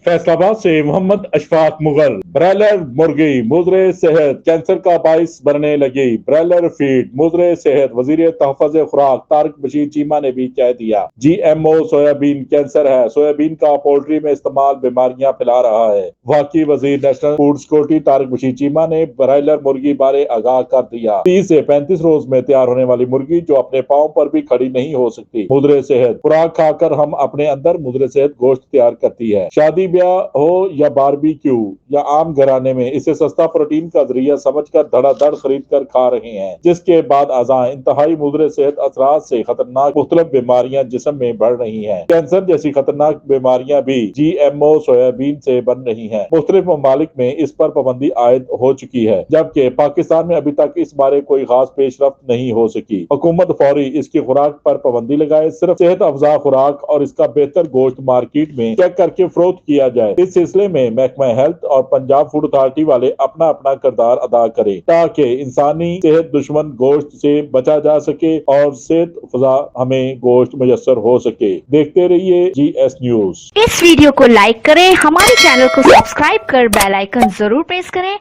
फैसलाबाद से मोहम्मद अशफाक मुगल। ब्रायलर मुर्गी मुजरे सेहत कैंसर का बाइस बनने लगी। ब्रायलर फीड मुजरे सेहत। वजीर तहफ़्फ़ुज़ खुराक तारिक बशीर चीमा ने भी कह दिया GMO सोयाबीन कैंसर है। सोयाबीन का पोल्ट्री में इस्तेमाल बीमारियां फैला रहा है। वाकई वजीर national food security Tariq Bashir Cheema ने ब्रायलर मुर्गी बारे आगाह कर दिया। 30 से 35 रोज में तैयार होने वाली मुर्गी जो अपने पाँव पर भी खड़ी नहीं हो सकती। मुजरे सेहत खुराक खाकर हम अपने अंदर मुजरे सेहत गोश्त तैयार करती है। शादी ब्याह हो या बारबेक्यू या आम घराने में इसे सस्ता प्रोटीन का जरिया समझकर धड़ाधड़ खरीद कर खा रहे हैं, जिसके बाद अज़ां इंतहाई मुजरे सेहत असरात से खतरनाक मुख्तलिफ बीमारियां जिस्म में बढ़ रही हैं। कैंसर जैसी खतरनाक बीमारियां भी GMO सोयाबीन से बन रही हैं। मुख्तलिफ ममालिक में इस पर पाबंदी आयद हो चुकी है, जबकि पाकिस्तान में अभी तक इस बारे कोई खास पेशरफ्त नहीं हो सकी। हुकूमत फौरी इसकी खुराक पर पाबंदी लगाए, सिर्फ सेहत अफजा खुराक और इसका बेहतर गोश्त मार्केट में चेक करके फरोख्त किया जाए। इस सिलसिले में महकमा हेल्थ और पंजाब फूड अथॉरिटी वाले अपना अपना किरदार अदा करें ताकि इंसानी सेहत दुश्मन गोश्त से बचा जा सके और सेहत अफजा हमें गोश्त मुयस्सर हो सके। देखते रहिए GS न्यूज। इस वीडियो को लाइक करें, हमारे चैनल को सब्सक्राइब कर बेल आइकन जरूर प्रेस करें।